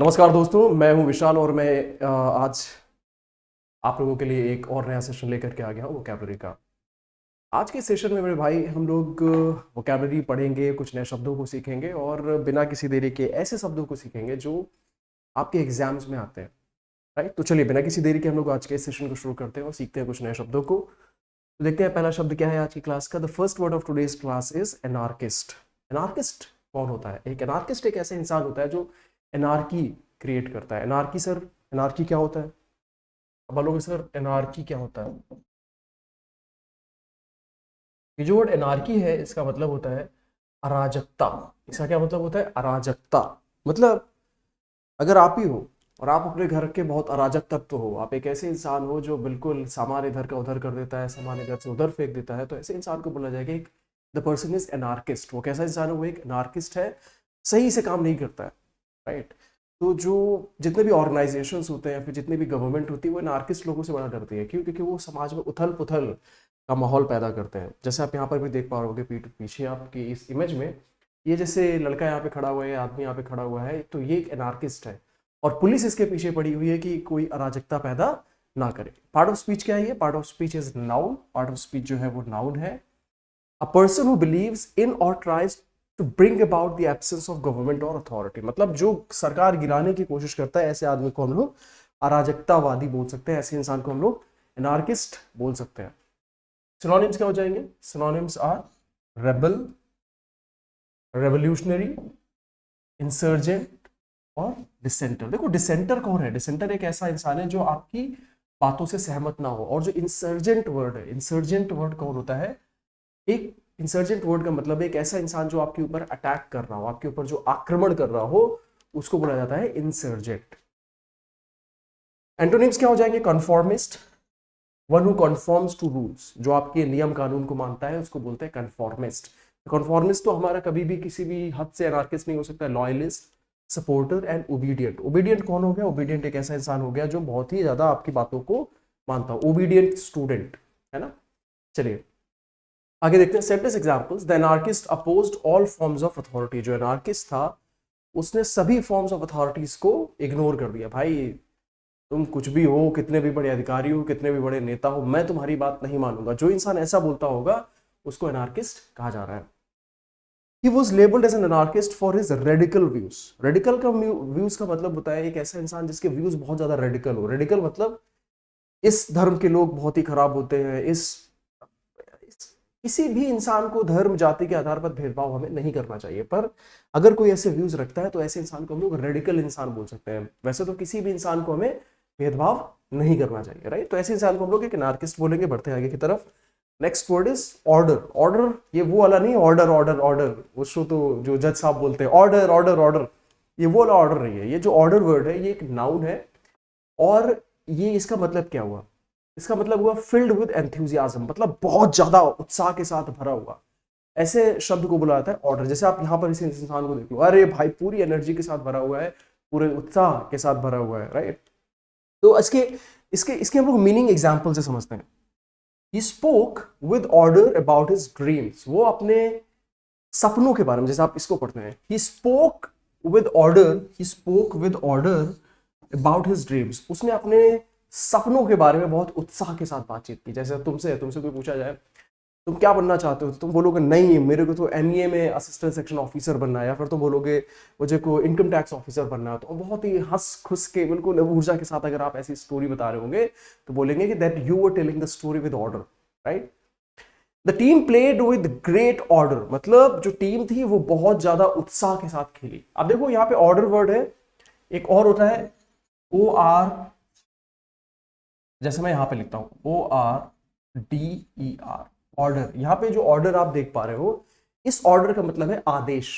नमस्कार दोस्तों, मैं हूं विशाल और मैं आज आप लोगों के लिए एक और नया सेशन लेकर के आ गया हूं वोकैबलरी का। आज के सेशन में मेरे भाई हम लोग वोकैबलरी पढ़ेंगे, कुछ नए शब्दों को सीखेंगे और बिना किसी देरी के ऐसे शब्दों को सीखेंगे जो आपके एग्जाम्स में आते हैं। राइट, तो चलिए बिना किसी देरी के हम लोग आज के इस सेशन को शुरू करते हैं और सीखते हैं कुछ नए शब्दों को। तो देखते हैं पहला शब्द क्या है आज की क्लास का। The first word of today's class is anarchist. Anarchist कौन होता है? एक एनार्किस्ट एक ऐसा इंसान होता है जो एनार्की क्रिएट करता है। एनार्की सर, एनार्की क्या होता है? अब बोलोगे सर एनार्की क्या होता है? ये जो वर्ड एनार्की है इसका मतलब होता है अराजकता। इसका क्या मतलब होता है? अराजकता। मतलब अगर आप ही हो और आप अपने घर के बहुत अराजक तत्व हो, आप एक ऐसे इंसान हो जो बिल्कुल सामान इधर का उधर कर देता है, सामान इधर से उधर फेंक देता है, तो ऐसे इंसान को बोला जाएगा एक द पर्सन इज एनार्किस्ट। वो कैसा इंसान है? वो एक एनार्किस्ट है, सही से काम नहीं करता है। राइट। तो जो जितने भी ऑर्गेनाइजेशंस होते हैं या फिर जितनी भी गवर्नमेंट होती है वो एनार्किस्ट लोगों से बड़ा डरती है। क्यों? क्योंकि वो समाज में उथल पुथल का माहौल पैदा करते हैं। जैसे आप यहाँ पर भी देख पा रहे होगे पीछे आपकी इस इमेज में, ये जैसे लड़का यहाँ पे खड़ा हुआ है, आदमी यहाँ पे खड़ा हुआ है, तो ये एक एनार्किस्ट है और पुलिस इसके पीछे पड़ी हुई है कि कोई अराजकता पैदा ना करे। पार्ट ऑफ स्पीच क्या है? ये part of speech is noun. Part of speech जो है वो नाउन है। A person who believes in or tries to bring about the absence of government or authority. मतलब जो सरकार गिराने की कोशिश करता है, ऐसे आदमी को हम लोग अराजकतावादी बोल सकते हैं। ऐसे इंसान को हम लोग एनार्किस्ट बोल सकते हैं। सिनोनिम्स क्या हो जाएंगे? Synonyms are rebel, revolutionary, insurgent और डिसेंटर। देखो डिसेंटर कौन है? डिसेंटर एक ऐसा इंसान है जो आपकी बातों से सहमत ना हो। और जो इंसर्जेंट वर्ड है, इंसर्जेंट वर्ड कौन होता है? एक इंसर्जेंट वर्ड का मतलब एक ऐसा इंसान जो आपके ऊपर अटैक कर रहा हो, आपके ऊपर जो आक्रमण कर रहा हो, उसको बोला जाता है इंसर्जेंट। एंटोनिम्स क्या हो जाएंगे? Conformist, one who conforms to rules, जो आपके नियम कानून को मानता है उसको बोलते हैं कन्फॉर्मिस्ट। कन्फॉर्मिस्ट तो हमारा कभी भी किसी भी हद से एनार्किस्ट नहीं हो सकता। Loyalist, supporter and obedient. Obedient कौन हो गया? ओबीडियंट एक ऐसा इंसान हो गया जो बहुत ही ज्यादा आपकी बातों को मानता हो। ओबीडियंट स्टूडेंट, है ना। चलिए आगे देखते हैं। Set this examples. The anarchist opposed all forms of authority. जो एनार्किस्ट था उसने सभी फॉर्म्स ऑफ अथॉरिटीज को इग्नोर कर दिया। भाई तुम कुछ भी हो, कितने भी बड़े अधिकारी हो, कितने भी बड़े नेता हो, मैं तुम्हारी बात नहीं मानूंगा। जो इंसान ऐसा बोलता होगा उसको एनार्किस्ट कहा जा रहा है। He was labeled as an anarchist for his radical views. Radical का व्यूज का मतलब होता है एक ऐसा इंसान जिसके व्यूज बहुत ज्यादा रेडिकल हो। रेडिकल मतलब इस धर्म के लोग बहुत ही खराब होते हैं, किसी भी इंसान को धर्म जाति के आधार पर भेदभाव हमें नहीं करना चाहिए। पर अगर कोई ऐसे व्यूज रखता है तो ऐसे इंसान को हम लोग रेडिकल इंसान बोल सकते हैं। वैसे तो किसी भी इंसान को हमें भेदभाव नहीं करना चाहिए। राइट, तो ऐसे इंसान को हम लोग एक एनार्किस्ट बोलेंगे। बढ़ते हैं आगे की तरफ। Next word is order. Order ये वो वाला नहीं, ऑर्डर ऑर्डर ऑर्डर, उसको तो जो जज साहब बोलते हैं ऑर्डर ऑर्डर ऑर्डर, ये वो वाला ऑर्डर नहीं है। ये जो ऑर्डर वर्ड है ये एक नाउन है। और ये इसका मतलब क्या हुआ? इसका मतलब हुआ फिल्ड विद एंथुजियाज्म, मतलब बहुत ज्यादा उत्साह के साथ भरा हुआ। ऐसे शब्द को बोला जाता है ऑर्डर। जैसे आप यहाँ पर इस इंसान को देख लो, अरे भाई पूरी एनर्जी के साथ भरा हुआ है, पूरे उत्साह के साथ भरा हुआ है। राइट, तो इसके इसके इसके हम लोग मीनिंग एग्जाम्पल से समझते हैं। He spoke with order about his dreams. वो अपने सपनों के बारे में, जैसे आप इसको पढ़ते हैं, he spoke with order about his dreams. उसने अपने सपनों के बारे में बहुत उत्साह के साथ बातचीत की। जैसे तुमसे कोई पूछा जाए तुम क्या बनना चाहते हो, तो तुम बोलोगे नहीं मेरे को तो एमईए में असिस्टेंट सेक्शन ऑफिसर बनना है, या फिर तुम बोलोगे मुझे को इनकम टैक्स ऑफिसर बनना है। तो बहुत ही हंस खुश के बिल्कुल ऊर्जा के साथ अगर आप ऐसी स्टोरी बता रहे होंगे तो बोलेंगे कि that you were telling the story with order. Right, the team played with great order, मतलब जो टीम थी वो बहुत ज्यादा उत्साह के साथ खेली। अब देखो यहाँ पे ऑर्डर वर्ड है, एक और होता है ओ आर, जैसे मैं यहां पे लिखता हूं ORDER, ऑर्डर। यहां पे जो ऑर्डर आप देख पा रहे हो, इस ऑर्डर का मतलब है आदेश।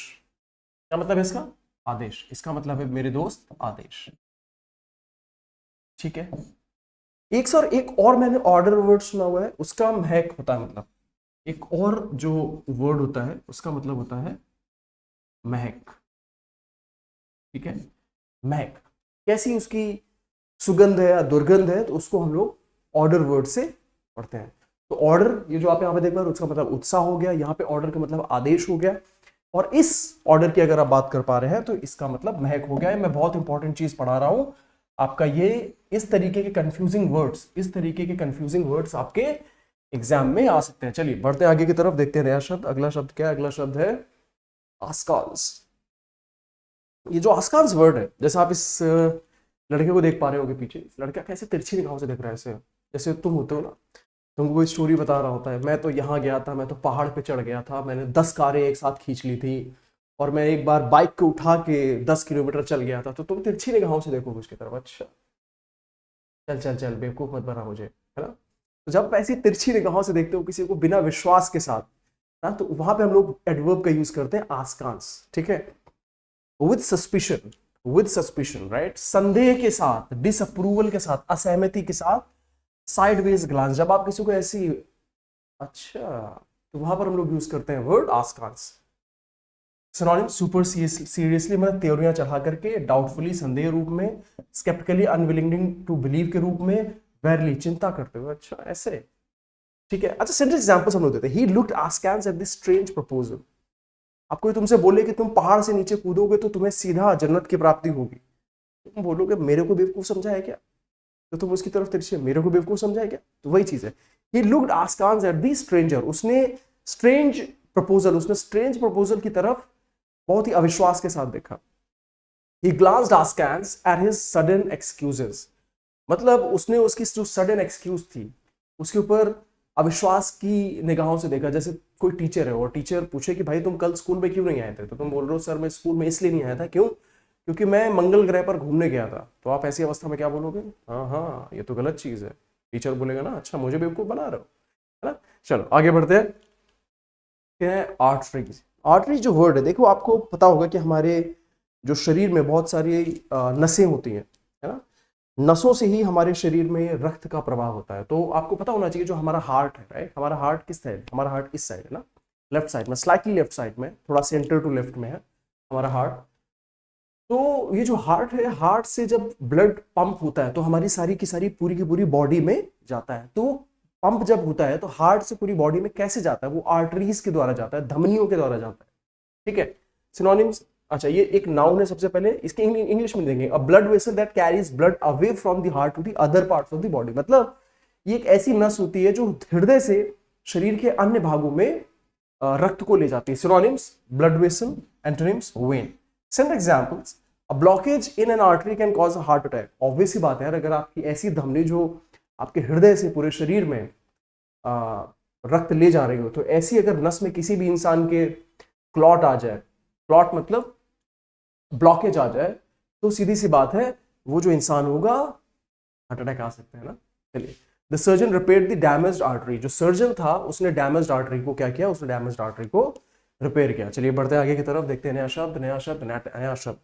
क्या मतलब है इसका? आदेश। इसका मतलब है मेरे दोस्त आदेश। ठीक है। एक और मैंने ऑर्डर वर्ड सुना हुआ है, उसका महक होता है। मतलब एक और जो वर्ड होता है उसका मतलब होता है महक। ठीक है, महक कैसी उसकी सुगंध है या दुर्गंध है, तो उसको हम लोग ऑर्डर वर्ड से पढ़ते हैं। तो ऑर्डर, ये जो आप यहाँ पे देख पा रहे हो, उसका मतलब उत्साह हो गया। यहाँ पे ऑर्डर का मतलब आदेश हो गया। और इस ऑर्डर की अगर आप बात कर पा रहे हैं तो इसका मतलब महक हो गया है। मैं बहुत इंपॉर्टेंट चीज पढ़ा रहा हूं आपका, ये इस तरीके के कंफ्यूजिंग वर्ड्स आपके एग्जाम में आ सकते हैं। चलिए बढ़ते हैं आगे की तरफ, देखते हैं नया शब्द। अगला शब्द क्या है? अगला शब्द है आस्कांस। ये जो आस्कांस वर्ड है, जैसे आप इस लड़के को देख पा रहे होगे पीछे, इस लड़का कैसे तिरछी निगाहों से देख रहा है ऐसे, जैसे तुम होते हो ना, तुमको कोई स्टोरी बता रहा होता है, मैं तो यहाँ गया था, मैं तो पहाड़ पे चढ़ गया था, मैंने 10 कारें एक साथ खींच ली थी, और मैं एक बार बाइक को उठा के 10 किलोमीटर चल गया था, तो तुम तिरछी निगाहों से देखोगे उसकी तरफ। अच्छा, चल चल चल बेवकूफ मत बना मुझे, है ना? तो जब आप ऐसी तिरछी निगाहों से देखते हो किसी को बिना विश्वास के साथ ना, तो वहां पे हम लोग एडवर्ब का यूज करते हैं आस्कांस, ठीक है? With suspicion, right? संदेह के साथ, डिसअप्रूवल के साथ, असहमति के साथ, साइडवेज ग्लांस। जब आप किसी को ऐसी, अच्छा, तो वहां पर हम लोग यूज करते हैं वर्ड आस्कांस। सिनोनिम, सुपर सीरियसली मतलब त्योरियां चढ़ा करके, डाउटफुली संदेह रूप में, स्केप्टिकली अनविलिंग टू बिलीव के रूप में, वेरली चिंता करते हुए। अच्छा, ऐसे, ठीक है। अच्छा, सेंटेंस एग्जांपल्स हम लोग देते हैं। He looked askance at this strange proposal. आप कोई तुमसे बोले कि तुम पहाड़ से नीचे कूदोगे तो तुम्हें सीधा जन्नत की प्राप्ति होगी, तुम बोलोगे मेरे को बेवकूफ समझा है क्या? तो तुम उसकी तरफ तिरछे, मेरे को बेवकूफ समझा है क्या? तो वही चीज है। He looked askance at the stranger, उसने स्ट्रेंज प्रपोजल की तरफ बहुत ही अविश्वास के साथ देखा। He glanced askance at his sudden excuses, मतलब उसने उसकी जो सडन एक्सक्यूज थी उसके ऊपर अविश्वास की निगाहों से देखा। जैसे कोई टीचर है और टीचर पूछे कि भाई तुम कल स्कूल में क्यों नहीं आए थे, तो तुम बोल रहे हो सर मैं स्कूल में इसलिए नहीं आया था। क्यों? क्योंकि मैं मंगल ग्रह पर घूमने गया था। तो आप ऐसी अवस्था में क्या बोलोगे? हाँ हाँ, ये तो गलत चीज है। टीचर बोलेगा ना, अच्छा मुझे बेवकूफ बना रहे हो, है ना? चलो आगे बढ़ते हैं। क्या है? आर्टरीज। आर्टरीज जो वर्ड है, देखो आपको पता होगा कि हमारे जो शरीर में बहुत सारी नसें होती हैं, है ना? नसों से ही हमारे शरीर में रक्त का प्रवाह होता है। तो आपको पता होना चाहिए जो हमारा हार्ट है, राइट? हमारा हार्ट किस साइड? हमारा हार्ट इस साइड है ना, लेफ्ट साइड में, स्लाइटली लेफ्ट साइड में, थोड़ा सेंटर टू लेफ्ट में है हमारा हार्ट। तो ये जो हार्ट है, हार्ट से जब ब्लड पंप होता है तो हमारी सारी की सारी पूरी की पूरी बॉडी में जाता है। तो पंप जब होता है तो हार्ट से पूरी बॉडी में कैसे जाता है? वो आर्टरीज के द्वारा जाता है, धमनियों के द्वारा जाता है, ठीक है? सिनोनिम्स, अच्छा ये एक नाउन है। सबसे पहले इसके इंग्लिश में देंगे, a blood vessel that carries blood away from the heart to the other parts of the body. मतलब ये एक ऐसी नस होती है जो हृदय से शरीर के अन्य भागों में रक्त को ले जाती है। Synonyms, blood vessel, antonyms, vein. Send examples, a blockage in an artery can cause a heart attack. Obvious सी बात है यार, अगर आपकी ऐसी धमनी जो आपके हृदय से पूरे शरीर में रक्त ले जा रही हो, तो ऐसी अगर नस में किसी भी इंसान के क्लॉट आ जाए, क्लॉट मतलब ब्लॉकेज आ जाए, तो सीधी सी बात है वो जो इंसान होगा हार्ट अटैक आ सकते हैं ना। चलिए, the surgeon repaired the damaged artery. जो सर्जन था उसने डैमेज्ड आर्टरी को क्या किया? उसने डैमेज्ड आर्टरी को रिपेयर किया। चलिए बढ़ते हैं आगे की तरफ, देखते हैं नया शब्द, नया शब्द,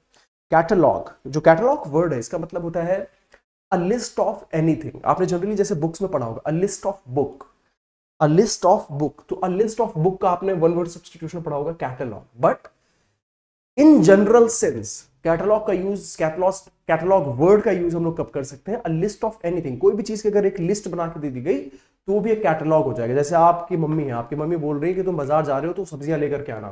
कैटलॉग। जो कैटलॉग वर्ड है इसका मतलब होता है अ लिस्ट ऑफ एनीथिंग। आपने जनरली जैसे बुक्स में पढ़ा होगा, अ list of book, a list of book. तो अ लिस्ट ऑफ बुक का आपने वन वर्ड सब्स्टिट्यूशन पढ़ा होगा, catalogue. But in general sense catalogue का यूज, कैटलॉग वर्ड का यूज हम लोग कब कर सकते हैं? अ लिस्ट ऑफ एनीथिंग। कोई भी चीज की अगर एक लिस्ट बना के दे दी गई तो वो भी एक कैटलॉग हो जाएगा। जैसे आपकी मम्मी है, आपकी मम्मी बोल रही है कि तुम बाजार जा रहे हो तो सब्जियां लेकर के आना,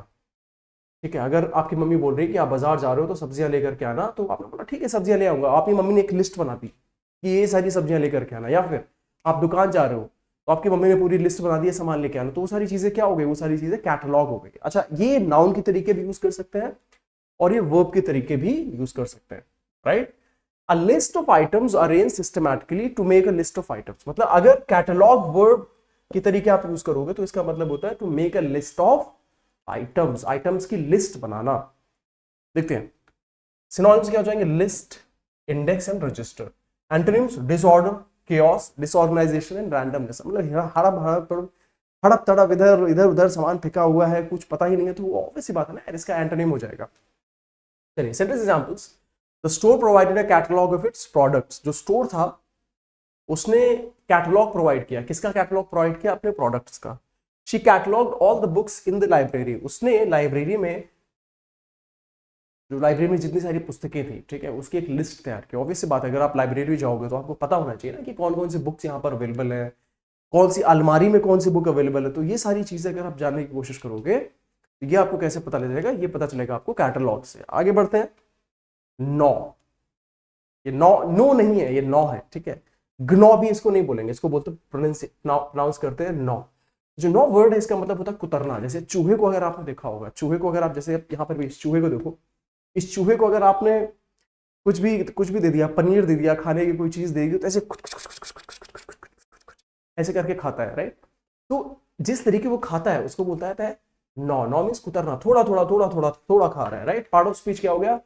ठीक है? अगर आपकी मम्मी बोल रही है कि आप बाजार जा रहे हो तो सब्जियां लेकर के आना, तो आपने बोला ठीक है सब्जियां ले आऊंगा। आपकी मम्मी ने एक लिस्ट बना दी कि ये सारी सब्जियां लेकर के आना। या फिर आप दुकान जा रहे हो तो आपकी मम्मी ने पूरी लिस्ट बना दी है सामान लेके आना, तो वो सारी चीजें क्या हो गई? वो सारी चीजें कैटलॉग हो गई। अच्छा, ये नाउन के तरीके भी यूज कर सकते हैं और ये वर्ब के तरीके भी यूज कर सकते हैं, right? A list of items arrange systematically to make a list of items. मतलब अगर कैटलॉग वर्ब के तरीके आप यूज करोगे तो इसका मतलब होता है to make a list of items, items की लिस्ट बनाना। देखते हैं सिनोनिम्स क्या हो जाएंगे? List, index and register. Antonyms, disorder, chaos, disorganisation and randomness. मतलब हड़प तड़प इधर इधर उधर सामान फेंका हुआ है, कुछ पता ही नहीं है, तो ऑब्वियस सी बात है ना, इसका एंटोनिम हो जाएगा। चलिए sentence examples, the store provided a catalogue of its products. जो स्टोर था उसने कैटलॉग प्रोवाइड किया। किसका कैटलॉग प्रोवाइड किया? अपने प्रोडक्ट्स का। She catalogued all the books in the library. उसने लाइब्रेरी में, जो लाइब्रेरी में जितनी सारी पुस्तकें थी, ठीक है, उसकी एक लिस्ट तैयार की। ऑब्वियस सी बात है, अगर आप लाइब्रेरी जाओगे तो आपको पता होना चाहिए ना कि कौन कौन सी बुक्स यहाँ पर अवेलेबल है, कौन सी अलमारी में कौन सी बुक अवेलेबल है। तो ये सारी चीजें अगर आप जानने की कोशिश करोगे ये आपको कैसे पता चलेगा? ये पता चलेगा आपको कैटलॉग से। आगे बढ़ते हैं। नौ, ये नौ नो नहीं है, ये नौ है, ठीक है। ग्नौ भी इसको नहीं बोलेंगे, इसको बोलते प्रोनाउंस करते हैं नौ। जो नौ वर्ड है इसका मतलब होता है कुतरना। जैसे चूहे को अगर आपने देखा होगा, चूहे को अगर आप जैसे यहाँ पर भी इस चूहे को देखो, इस चूहे को अगर आपने कुछ भी दे दिया, पनीर दे दिया, खाने की कोई चीज दे दी, तो ऐसे ऐसे करके खाता है, राइट। तो जिस तरीके वो खाता है उसको बोलता है नौ। नौ मीन्स कुतरना, थोड़ा थोड़ा थोड़ा थोड़ा थोड़ा खा रहा है, राइट। पार्ट ऑफ स्पीच क्या हो गया?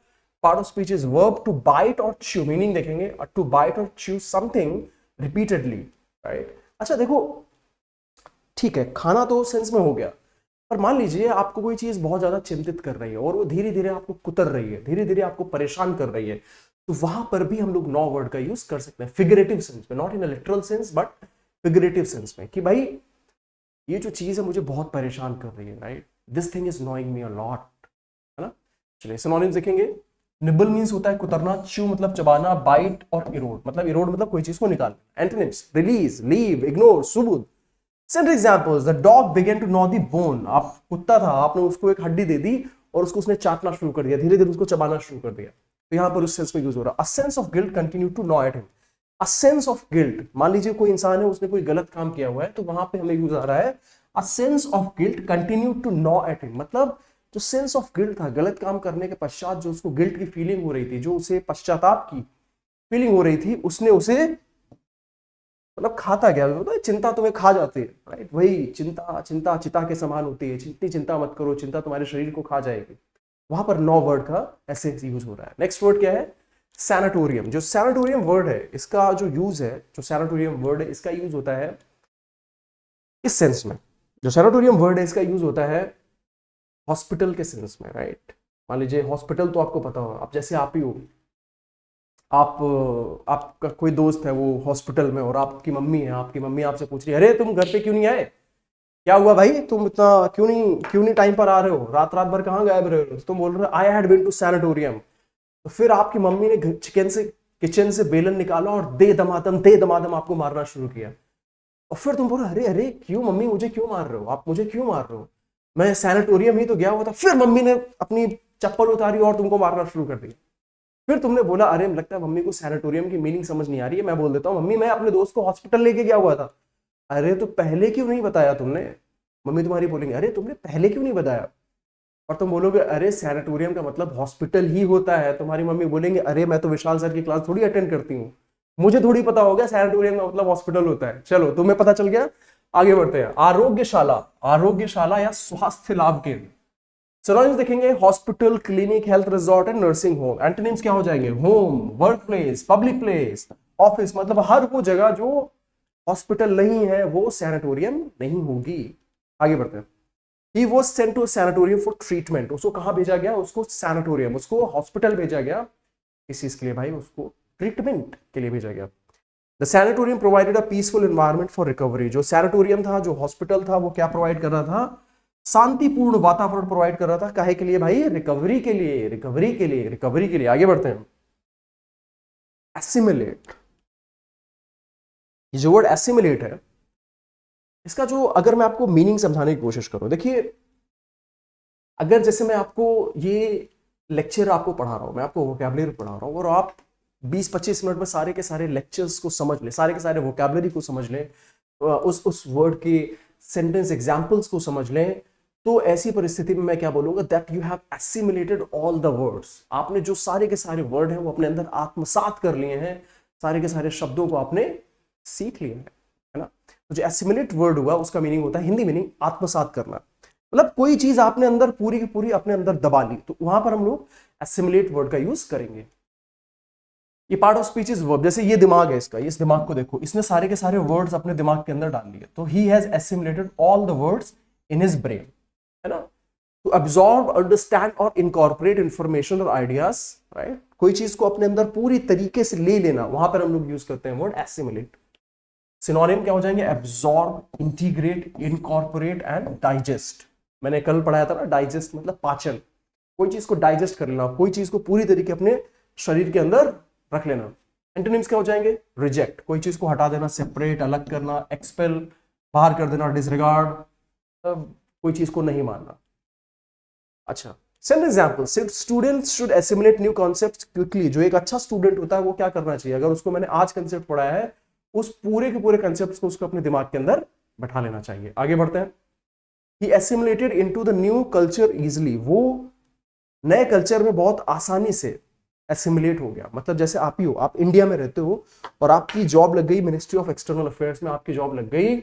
Part of speech is verb to bite और च्यू। मीनिंग देखेंगे, टू बाइट और च्यू समथिंग रिपीटेडली, राइट। अच्छा देखो, ठीक है, खाना तो सेंस में हो गया, पर मान लीजिए आपको कोई चीज बहुत ज्यादा चिंतित कर रही है और वो धीरे धीरे आपको कुतर रही है, धीरे धीरे आपको परेशान कर रही है, तो वहां पर भी हम लोग नौ वर्ड का यूज कर सकते हैं, फिगरेटिव सेंस में, not in a literal sense but figurative sense में, कि भाई ये जो चीज है मुझे बहुत परेशान कर रही है, right. This thing is annoying me a lot, है ना। चलिए सिनोनिम्स देखेंगे। निबल मींस होता है कुतरना, च्यू मतलब चबाना, बाइट और इरोड मतलब कोई चीज को निकालना। एंटोनिम्स रिलीज, लीव, इग्नोर, सुबुद। Send examples, the dog began to gnaw the bone. आप कुत्ता था, आपने उसको एक हड्डी दे दी और उसको उसने चाटना शुरू कर दिया, धीरे धीरे उसको चबाना शुरू कर दिया, तो यहां पर उस सेंस में यूज हो रहा है। A sense of guilt continue to gnaw at him. A sense of guilt, मान लीजिए कोई इंसान है, उसने कोई गलत काम किया हुआ है, तो वहां पे हमें यूज आ रहा है a sense of guilt continue to gnaw at him. मतलब जो सेंस ऑफ गिल्ट था, गलत काम करने के पश्चात जो उसको गिल्ट की फीलिंग हो रही थी, जो उसे पश्चाताप की फीलिंग हो रही थी, उसने उसे मतलब खाता गया, मतलब चिंता तुम्हें खा जाती है, राइट। वही चिंता, चिंता चिता के समान होती है, इतनी चिंता मत करो, चिंता तुम्हारे शरीर को खा जाएगी। वहां पर नौ वर्ड का ऐसे यूज हो रहा है। नेक्स्ट वर्ड क्या है? सैनाटोरियम। जो सैनाटोरियम वर्ड है इसका जो यूज है, जो सैनाटोरियम वर्ड है इसका यूज होता है इस सेंस में। जो सैनाटोरियम वर्ड है इसका यूज होता है हॉस्पिटल के सेंस में, राइट। मान लीजिए हॉस्पिटल तो आपको पता होगा, आप जैसे आप ही हो, आप आपका कोई दोस्त है वो हॉस्पिटल में और आपकी मम्मी है, आपकी मम्मी आपसे पूछ रही है, अरे तुम घर पे क्यों नहीं आए? क्या हुआ भाई, तुम इतना क्यों नहीं टाइम पर आ रहे हो? रात रात भर कहाँ गायब रहे हो? तो तुम बोल रहे हो I had been to sanatorium. तो फिर आपकी मम्मी ने किचन से बेलन निकाला और दे दमादम आपको मारना शुरू किया। और फिर तुम बोलो अरे अरे क्यों मम्मी, मुझे क्यों मार रहे हो आप, मुझे क्यों मार रहे हो? मैं सैनिटोरियम ही तो गया हुआ था। फिर मम्मी ने अपनी चप्पल उतारी और तुमको मारना शुरू कर दिया। फिर तुमने बोला अरे लगता है मम्मी को सैनिटोरियम की मीनिंग समझ नहीं आ रही है, मैं बोल देता हूँ मम्मी मैं अपने दोस्त को हॉस्पिटल लेके गया हुआ था। अरे तो पहले क्यों नहीं बताया तुमने? मम्मी तुम्हारी बोलेंगे अरे तुमने पहले क्यों नहीं बताया? और तुम बोलोगे अरे सैनिटोरियम का मतलब हॉस्पिटल ही होता है। तुम्हारी मम्मी बोलेंगे अरे मैं तो विशाल सर की क्लास थोड़ी अटेंड करती हूँ, मुझे थोड़ी पता होगा सैनिटोरियम का मतलब हॉस्पिटल होता है। चलो तुम्हें पता चल गया, आगे बढ़ते हैं। आरोग्यशाला, आरोग्यशाला या स्वास्थ्य लाभ केंद्र। सिनोनिम्स देखेंगे, hospital, clinic, health resort and nursing home. Antonyms क्या हो जाएंगे? Home, work place, public place, office. मतलब हर वो जगह जो हॉस्पिटल नहीं है वो सैनिटोरियम नहीं होगी। आगे बढ़ते हैं। He was sent to sanatorium for treatment. उसको कहां भेजा गया? उसको सैनिटोरियम, उसको हॉस्पिटल भेजा गया। किस चीज के लिए भाई? उसको ट्रीटमेंट के लिए भेजा गया। The sanatorium provided a peaceful environment for recovery. जो सैनिटोरियम था, जो हॉस्पिटल था, वो क्या प्रोवाइड कर रहा था? शांतिपूर्ण वातावरण प्रोवाइड कर रहा था। काहे के लिए भाई? रिकवरी के लिए, रिकवरी के लिए, रिकवरी के लिए। आगे बढ़ते हैं। एसिमिलेट, ये जो वर्ड एसिमिलेट है, इसका जो अगर मैं आपको मीनिंग समझाने की कोशिश करूं, देखिए अगर जैसे मैं आपको ये लेक्चर आपको पढ़ा रहा हूं, मैं आपको वोकैबुलरी पढ़ा रहा हूं और आप 20-25 मिनट में सारे के सारे लेक्चर्स को समझ ले, सारे के सारे वोकैबुलरी को समझ लें, उस वर्ड के सेंटेंस एग्जांपल्स को समझ लें, तो ऐसी परिस्थिति में मैं क्या बोलूंगा? That you have assimilated all the words. आपने जो सारे के सारे वर्ड हैं वो अपने अंदर आत्मसात कर लिए हैं, सारे के सारे शब्दों को आपने सीख लिया है ना। तो जो एसिमिलेट वर्ड हुआ उसका मीनिंग होता है, हिंदी मीनिंग, आत्मसात करना। मतलब कोई चीज आपने अंदर पूरी की पूरी अपने अंदर दबा ली, तो वहां पर हम लोग एसिमिलेट वर्ड का यूज करेंगे। ये part of speech is verb. जैसे ये दिमाग है इसका, इस दिमाग को देखो, इसने सारे के सारे वर्ड्स अपने दिमाग के अंदर डाल लिए, तो he has assimilated all the words in his brain, है ना। टू अब्सॉर्ब, अंडरस्टैंड और इनकॉर्पोरेट इंफॉर्मेशन और आइडियाज, राइट। कोई चीज को अपने अंदर पूरी तरीके से ले लेना, वहां पर हम लोग यूज करते हैं वर्ड एसिमिलेट। सिनोनिम क्या हो जाएंगे? Absorb, integrate, incorporate and digest. मैंने कल पढ़ाया था ना, डाइजेस्ट मतलब पाचन, कोई चीज को डाइजेस्ट कर लेना, कोई चीज को पूरी तरीके अपने शरीर के अंदर रख लेना। एंटोनिम्स क्या हो जाएंगे? रिजेक्ट, कोई चीज को हटा देना, सेपरेट, अलग करना, एक्सपेल, बाहर कर देना, डिसरिगार्ड, कोई चीज को नहीं मानना। अच्छा, send example, students should assimilate new concept quickly. जो एक अच्छा स्टूडेंट होता है वो क्या करना चाहिए, अगर उसको मैंने आज कंसेप्ट पढ़ाया है, उस पूरे के पूरे कंसेप्ट को उसको अपने दिमाग के अंदर बैठा लेना चाहिए। आगे बढ़ते हैं। He assimilated into the new culture easily, वो नए कल्चर में बहुत आसानी से एसिमुलेट हो गया। मतलब जैसे आप ही हो, आप इंडिया में रहते हो और आपकी जॉब लग गई मिनिस्ट्री ऑफ एक्सटर्नल अफेयर्स में, आपकी जॉब लग गई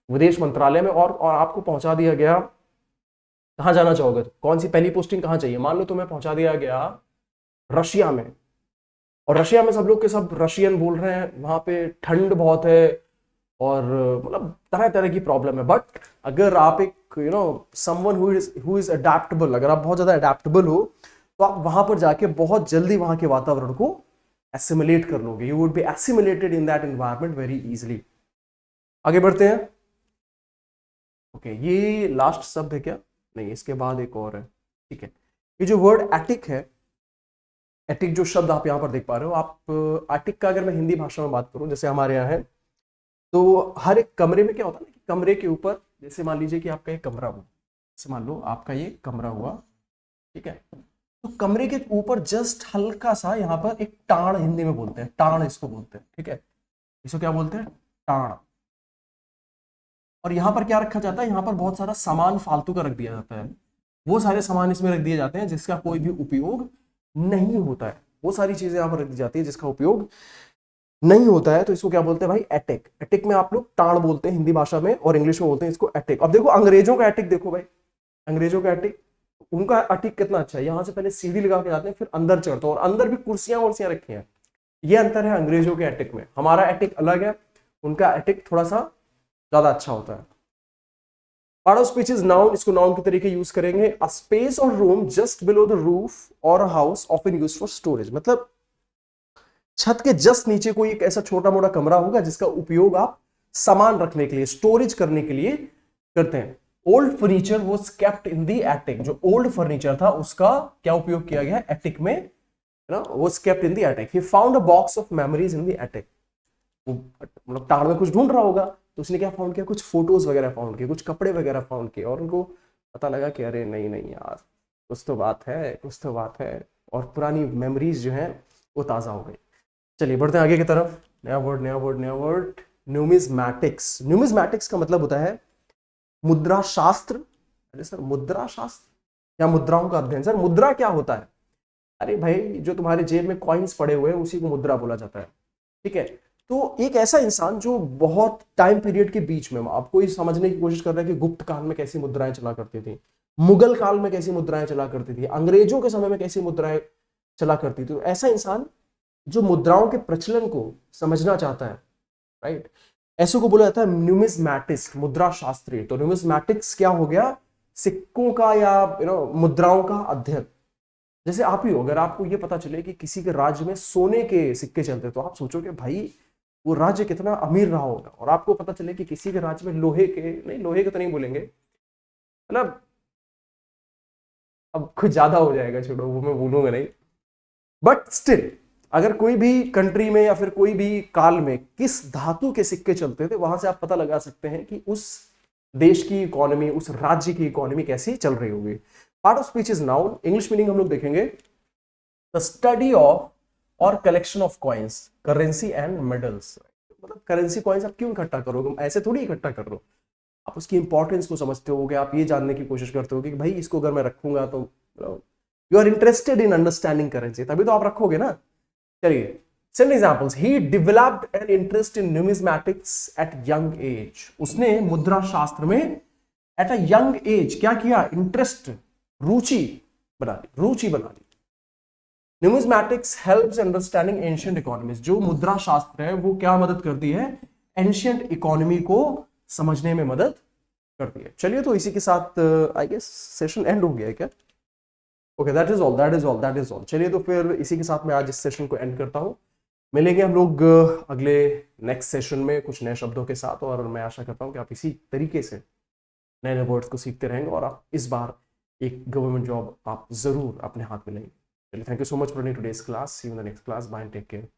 विदेश मंत्रालय में, और आपको पहुंचा दिया गया, कहां जाना चाहोगे, कौन सी पहली पोस्टिंग कहां चाहिए, मान लो तुम्हें पहुंचा दिया गया रशिया में, और रशिया में सब लोग के सब रशियन बोल रहे हैं, वहां पे ठंड बहुत है और मतलब तरह तरह की प्रॉब्लम है। बट अगर आप एक समवन हु इज अडेप्टेबल, अगर आप बहुत ज्यादा अडेप्टेबल हो, तो आप वहां पर जाके बहुत जल्दी वहां के वातावरण को एसिमुलेट कर लोगे। You would be assimilated in that environment very easily. आगे बढ़ते हैं। ओके, ये लास्ट शब्द है क्या, नहीं, इसके बाद एक और है, ठीक है। ये जो वर्ड एटिक है, एटिक जो शब्द आप यहां पर देख पा रहे हो, आप एटिक का अगर मैं हिंदी भाषा में बात करूं, जैसे हमारे यहाँ है, तो हर एक कमरे में क्या होता है ना कि कमरे के ऊपर, जैसे मान लीजिए कि आपका एक कमरा हुआ, जैसे मान लो आपका ये कमरा हुआ, ठीक है, तो कमरे के ऊपर जस्ट हल्का सा यहाँ पर एक टाण, हिंदी में बोलते हैं टाण, इसको बोलते हैं, ठीक है, इसको क्या बोलते हैं, टाण। और यहाँ पर क्या रखा जाता है, यहाँ पर बहुत सारा सामान फालतू का रख दिया जाता है, वो सारे सामान इसमें रख दिए जाते हैं जिसका कोई भी उपयोग नहीं होता है, वो सारी चीजें यहाँ पर रख दी जाती है जिसका उपयोग नहीं होता है, तो इसको क्या बोलते हैं भाई, एटिक। एटिक में आप लोग टाण बोलते हैं हिंदी भाषा में, और इंग्लिश में बोलते हैं इसको एटिक। अब देखो अंग्रेजों का एटिक देखो भाई, अंग्रेजों का एटिक, उनका एटिक कितना अच्छा है, यहां से पहले सीढ़ी लगा के जाते हैं, फिर अंदर चढ़ते हैं, और अंदर भी कुर्सियां वर्सियां रखी हैं। ये अंतर है अंग्रेजों के एटिक में, हमारा एटिक अलग है, उनका एटिक थोड़ा सा ज्यादा अच्छा होता है। Part of speech is noun, इसको नाउन के तरीके यूज करेंगे। A space or room just below the roof or house often used for storage, मतलब छत के जस्ट नीचे कोई एक ऐसा छोटा मोटा कमरा होगा जिसका उपयोग आप सामान रखने के लिए, स्टोरेज करने के लिए करते हैं। Old furniture was kept in the attic, जो ओल्ड फर्नीचर था उसका क्या उपयोग किया गया एटिक में, was kept in the attic. He found a box of memories in the attic, मतलब टाड़ में कुछ ढूंढ रहा होगा, तो उसने क्या फाउंड किया, कुछ फोटोज वगैरह फाउंड किए, कुछ कपड़े वगैरह फाउंड किए, और उनको पता लगा कि अरे नहीं नहीं यार, कुछ तो बात है, कुछ तो बात है, और पुरानी मेमोरीज जो है वो ताज़ा हो गई। चलिए बढ़ते हैं आगे की तरफ। नया वर्ड, नया वर्ड, नया वर्ड, न्यूमिज्मैटिक्स। न्यूमिज्मैटिक्स का मतलब होता है मुद्रा शास्त्र। अरे सर, मुद्रा शास्त्र या मुद्राओं का अध्ययन। सर मुद्रा क्या होता है, अरे भाई जो तुम्हारे जेब में कॉइन्स पड़े हुए हैं उसी को मुद्रा बोला जाता है, ठीक है। तो एक ऐसा इंसान जो बहुत टाइम पीरियड के बीच में, आपको ये समझने की कोशिश कर रहा है कि गुप्त काल में कैसी मुद्राएं चला करती थी, मुगल काल में कैसी मुद्राएं चला करती थी, अंग्रेजों के समय में कैसी मुद्राएं चला करती थी, तो ऐसा इंसान जो मुद्राओं के प्रचलन को समझना चाहता है, राइट, ऐसे को बोला जाता है न्यूमिज्मैटिस्ट, मुद्रा शास्त्री। तो न्यूमिज्मैटिक्स क्या हो गया, सिक्कों का या मुद्राओं का अध्ययन। जैसे आप ही हो, अगर आपको ये पता चले कि किसी के राज्य में सोने के सिक्के चलते, तो आप सोचोगे भाई वो राज्य कितना अमीर रहा होगा। और आपको पता चले कि किसी के राज्य में लोहे के, नहीं लोहे के तो नहीं बोलेंगे, मतलब अब कुछ ज्यादा हो जाएगा, छोड़ो वो मैं बोलूंगा नहीं, बट स्टिल अगर कोई भी कंट्री में या फिर कोई भी काल में किस धातु के सिक्के चलते थे, वहां से आप पता लगा सकते हैं कि उस देश की इकोनॉमी, उस राज्य की इकोनॉमी कैसी चल रही होगी। Part of speech is noun, English meaning हम लोग देखेंगे, द स्टडी ऑफ और collection of coins, currency and medals. मतलब करेंसी कॉइन्स आप क्यों इकट्ठा करोगे, ऐसे थोड़ी इकट्ठा कर रहे हो, आप उसकी इंपॉर्टेंस को समझते हो, आप ये जानने की कोशिश करते हो कि भाई इसको अगर मैं रखूंगा तो you are interested in understanding currency, तभी तो आप रखोगे ना। चलिए, send examples. He developed an interest in numismatics at young age, उसने मुद्रा शास्त्र में एट अ यंग एज क्या किया, इंटरेस्ट, रुचि बना ली, रुचि बना ली। न्यूमिज्मैटिक्स हेल्प्स अंडरस्टैंडिंग एंशिएंट इकोनॉमीज, जो मुद्रा शास्त्र है वो क्या मदद करती है, एंशिएंट इकोनॉमी को समझने में मदद करती है। चलिए, तो इसी के साथ आई गेस सेशन एंड हो गया है क्या। Okay, that is all, that is all, that is all. चलिए, तो फिर इसी के साथ मैं आज इस सेशन को एंड करता हूँ। मिलेंगे हम लोग अगले नेक्स्ट सेशन में कुछ नए शब्दों के साथ, और मैं आशा करता हूँ कि आप इसी तरीके से नए नए वर्ड्स को सीखते रहेंगे, और आप इस बार एक गवर्नमेंट जॉब आप जरूर अपने हाथ में लेंगे। चलिए, thank you so much for today's class, see you in the next class, bye and take care.